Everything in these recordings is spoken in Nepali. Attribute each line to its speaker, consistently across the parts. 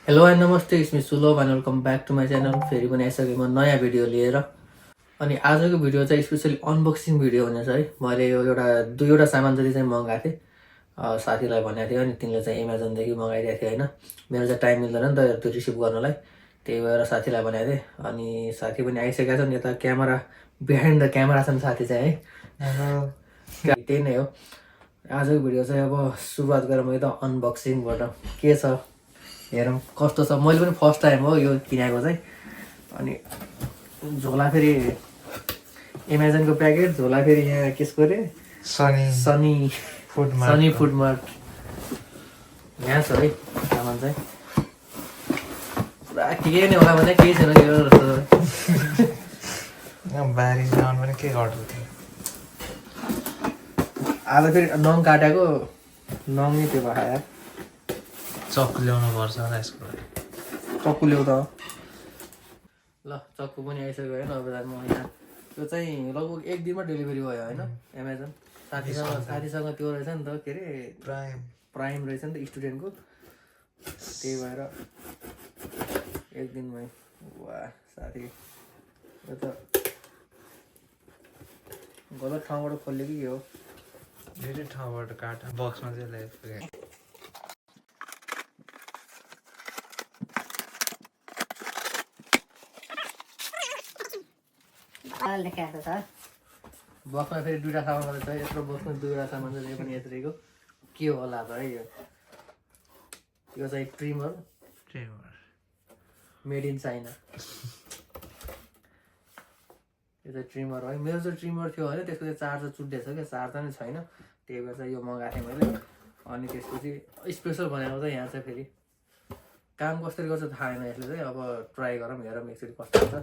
Speaker 1: हेलो एन्ड नमस्ते, it's Sulabh and welcome back to my channel. फेरि पनि आइसकेँ म नयाँ भिडियो लिएर। अनि आजको भिडियो चाहिँ स्पेसली अनबक्सिङ भिडियो हुनेछ है। मैले यो दुईवटा सामान जति चाहिँ मगाएको थिएँ, साथीलाई भनेको थिएँ अनि तिनले चाहिँ एमाजोनदेखि मगाइदिएको थियो होइन। मेरो चाहिँ टाइम मिल्दैन नि त त्यो रिसिभ गर्नलाई, त्यही भएर साथीलाई भनेको थिएँ। अनि साथी पनि आइसकेका छन्। यता क्यामेरा बिहाइन्ड द क्यामेरा छन् साथी चाहिँ है। त्यही नै हो आजको भिडियो चाहिँ। अब सुरुवात गरेर म त अनबक्सिङबाट के छ हेरौँ कस्तो छ। मैले पनि फर्स्ट टाइम हो यो किनेको चाहिँ। अनि झोला फेरि एमाजोनको प्याकेट, झोला फेरि यहाँ केसको अरे सनी फुडमार्ट यहाँ छ है सामान चाहिँ। पुरा के नै होला भने केही छैन यो आज फेरि नङ काटेको नङ नै त्यो भयो।
Speaker 2: चक्कु ल्याउनु पर्छ होला यसको लागि।
Speaker 1: चक्कु ल्याउ त ल। चक्कु पनि आइसक्यो होइन। अब म यहाँ त्यो चाहिँ लगभग एक दिनमा डेलिभरी भयो होइन एमाजोन। साथीसँग त्यो रहेछ नि त के अरे प्राइम रहेछ नि त स्टुडेन्टको, त्यही भएर एक दिनमै। वा साथी यो त गलत ठाउँबाट खोल्यो कि हो।
Speaker 2: धेरै ठाउँबाट काट बक्समा चाहिँ ल्याइपुगेँ।
Speaker 1: लेखाएको छ बक्समा फेरि दुईवटा सामान छ। यत्रो बक्समा दुईवटा सामान चाहिँ पनि यत्रोको के होला त है। यो चाहिँ ट्रिमर मेड इन चाइना। यो चाहिँ ट्रिमर है। मेरो चाहिँ ट्रिमर थियो होइन, त्यसको चाहिँ चार्जर चुट्टिएछ क्या, चार्जर नै छैन। त्यही भएर चाहिँ यो मगाएको थिएँ मैले। अनि त्यसपछि स्पेसल भनेको चाहिँ यहाँ चाहिँ फेरि काम कसरी गर्छ थाहा छैन यसले चाहिँ। अब ट्राई गरौँ हेरौँ एकचोटि कस्तो हुन्छ।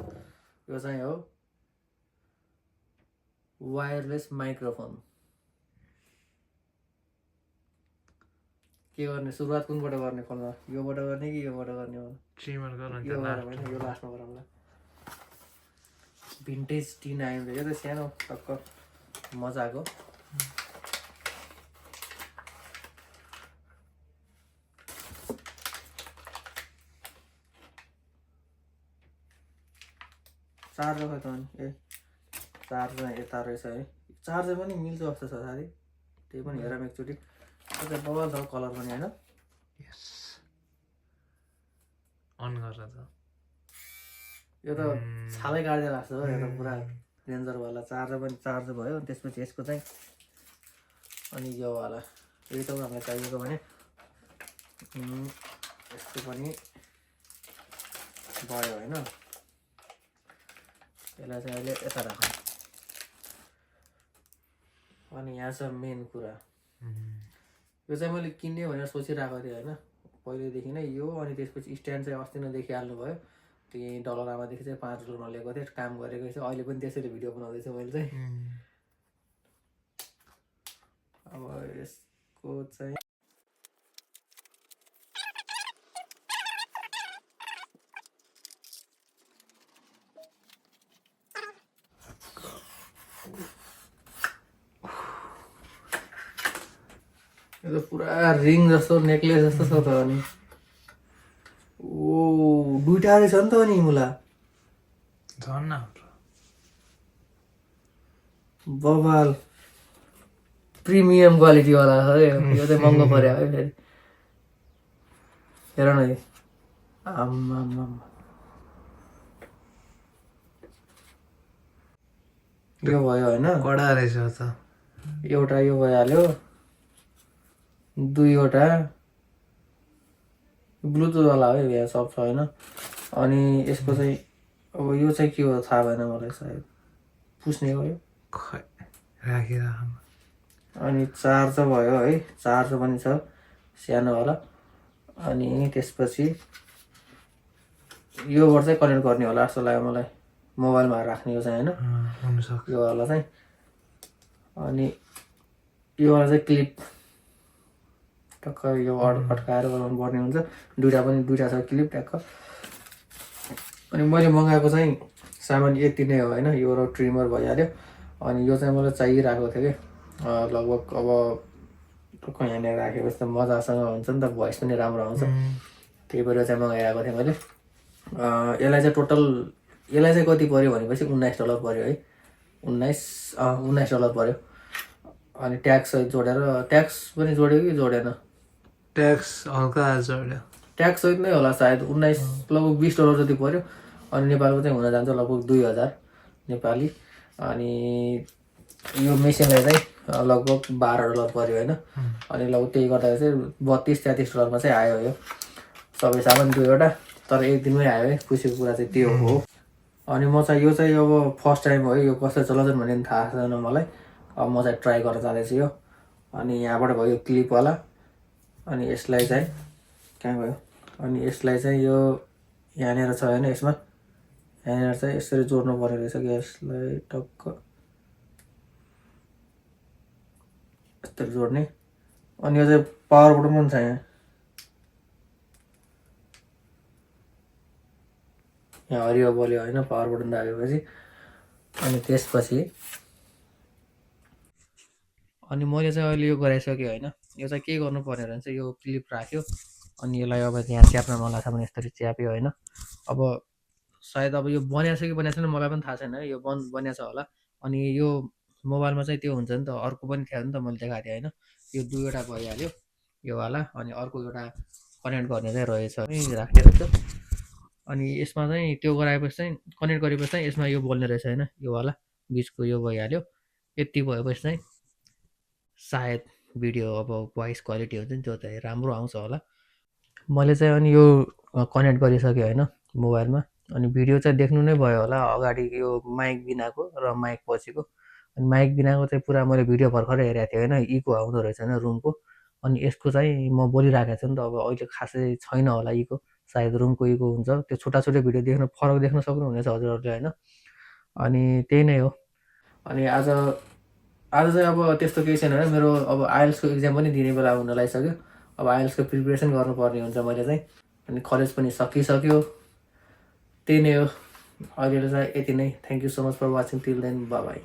Speaker 1: यो चाहिँ हो वायरलेस माइक्रोफोन। के गर्ने सुरुवात कुनबाट गर्ने खोल्न, योबाट गर्ने कि योबाट गर्ने हो?
Speaker 2: ट्रिमर गर्न
Speaker 1: यो लास्टमा गरौँला। भिन्टेज T9 यो त सानो टक्क मजाको। चार्जर खै त अनि ए चार्जर यता रहेछ है। चार्जर पनि मिल्छ जस्तो छ साथी, त्यही पनि हेरौँ एकचोटि। त्यो चाहिँ बवाल छ कलर पनि होइन।
Speaker 2: यस अन गरेर त
Speaker 1: यो त छालै काट्दै लाग्छ हो। यो त पुरा डेन्जरवाला। चार्जर पनि चार्ज भयो। त्यसपछि यसको चाहिँ अनि यो वाला यही त हामीलाई चाहिएको भने यस्तो पनि भयो होइन। यसलाई चाहिँ अहिले यता राखौँ। अनि यहाँ छ मेन कुरा। यो चाहिँ मैले किन्ने भनेर सोचिरहेको थिएँ होइन पहिल्यैदेखि नै यो। अनि त्यसपछि स्ट्यान्ड चाहिँ अस्ति नै देखिहाल्नु भयो। त्यही डलरामादेखि चाहिँ $5 लिएको थिएँ, काम गरेको छ। अहिले पनि त्यसरी भिडियो बनाउँदैछु मैले चाहिँ। अब यसको चाहिँ यो त पुरा रिङ जस्तो नेक्लेस जस्तो छ त। अनि ओ दुईटा रहेछ नि त अनि मुला
Speaker 2: झन्
Speaker 1: बवाल प्रिमियम क्वालिटीवाला छ है। यो चाहिँ महँगो पर्यो है फेरि। हेर न आम्मा यो भयो होइन।
Speaker 2: कडा रहेछ त।
Speaker 1: एउटा यो भइहाल्यो, दुईवटा ब्लुटुथवाला हो यहाँ सब छ होइन। अनि यसको चाहिँ अब यो चाहिँ के हो थाहा भएन मलाई, सायद पुस्ने हो यो।
Speaker 2: राखिराख्नु।
Speaker 1: अनि चार्जर भयो है, चार्जर पनि छ सानोवाला। अनि त्यसपछि योबाट चाहिँ कनेक्ट गर्ने होला जस्तो लाग्यो मलाई, मोबाइलमा राख्ने हो चाहिँ होइन यो वाला चाहिँ। अनि यो वाला चाहिँ क्लिप टक्क यो अड्काएर बनाउनु पर्ने हुन्छ। दुईटा छ क्लिप टक्क। अनि मैले मगाएको चाहिँ सामान यति नै हो होइन। यो र ट्रिमर भइहाल्यो। अनि यो चाहिँ मलाई चाहिरहेको थियो कि लगभग अब यहाँनिर राखेपछि त मजासँग हुन्छ नि त, भोइस पनि राम्रो आउँछ। त्यही भएर चाहिँ मगाइरहेको थिएँ मैले। यसलाई चाहिँ टोटल यसलाई चाहिँ कति पऱ्यो भनेपछि $19 पऱ्यो है, $19 पऱ्यो। अनि ट्याक्स सहित जोडेर, ट्याक्स पनि जोड्यो कि जोडेन,
Speaker 2: ट्याक्स हल्का जोड्यो,
Speaker 1: ट्याक्स सहित नै होला सायद। लगभग $20 जति पऱ्यो। अनि नेपालको चाहिँ हुन जान्छ लगभग 2000 नेपाली। अनि यो मेसिनलाई चाहिँ लगभग $12 पऱ्यो होइन। अनि लगभग त्यही गर्दा चाहिँ $32-33 चाहिँ आयो यो सबै सामान दुईवटा, तर एक दिनमै आयो है। खुसीको कुरा चाहिँ त्यो हो। अनि म चाहिँ यो चाहिँ अब फर्स्ट टाइम हो है, यो कसरी चलाउँछन् भन्ने थाहा छैन मलाई। अब म चाहिँ ट्राई गर्न जाँदैछु यो। अनि यहाँबाट भयो क्लिपवाला, अनि यसलाई चाहिँ कहाँ गयो, अनि यसलाई चाहिँ यो यहाँनिर छ होइन, यसमा यहाँनिर चाहिँ यसरी जोड्नु पर्ने रहेछ कि यसलाई टक्क यसरी जोड्ने। अनि यो चाहिँ पावर बटन पनि छ यहाँ हरियो बोल्यो होइन, पावर बटन दाबेपछि। अनि त्यसपछि अनि मैले चाहिँ अहिले यो गराइसकेँ होइन। यो चाहिँ के गर्नुपर्ने रहेछ, यो क्लिप राख्यो अनि यसलाई अब यहाँ च्याप्न मन लाग्छ भने यसरी च्याप्यो होइन। अब सायद अब यो बनाएको छ कि बनाएको छैन मलाई पनि थाहा छैन है, यो बनाएको छ होला। अनि यो मोबाइलमा चाहिँ त्यो हुन्छ नि त, अर्को पनि थियो नि त, मैले देखाएको थिएँ होइन। यो दुईवटा भइहाल्यो यो वाला, अनि अर्को एउटा कनेक्ट गर्ने चाहिँ रहेछ राख्ने रहेछ। अनि यसमा चाहिँ त्यो गराएपछि चाहिँ कनेक्ट गरेपछि चाहिँ यसमा यो बोल्ने रहेछ होइन, यो वाला बिचको यो भइहाल्यो। यति भएपछि चाहिँ सायद भिडियो अब भोइस क्वालिटी हुन्छ नि त्यो चाहिँ राम्रो आउँछ होला। मैले चाहिँ अनि यो कनेक्ट गरिसकेँ होइन मोबाइलमा। अनि भिडियो चाहिँ देख्नु नै भयो होला अगाडि यो माइक बिनाको र माइक पछिको। अनि माइक बिनाको चाहिँ पुरा मैले भिडियो भर्खरै हेरेको थिएँ होइन, इको आउँदो रहेछ होइन रुमको। अनि यसको चाहिँ म बोलिरहेको छु नि त, अब अहिले खासै छैन होला इको, सायद रुमको इको हुन्छ। त्यो छुट्टा छुट्टै भिडियो देख्नु फरक देख्न सक्नुहुनेछ हजुरहरूले होइन। अनि त्यही नै हो। अनि आज चाहिँ अब त्यस्तो केही छैन होइन। मेरो अब आइएल्सको इक्जाम पनि दिने बेला हुन लागिसक्यो। अब आइएल्सको प्रिपरेसन गर्नुपर्ने हुन्छ मैले चाहिँ। अनि कलेज पनि सकिसक्यो। त्यही नै हो अहिले चाहिँ यति नै। Thank you so much for watching till then, bye by.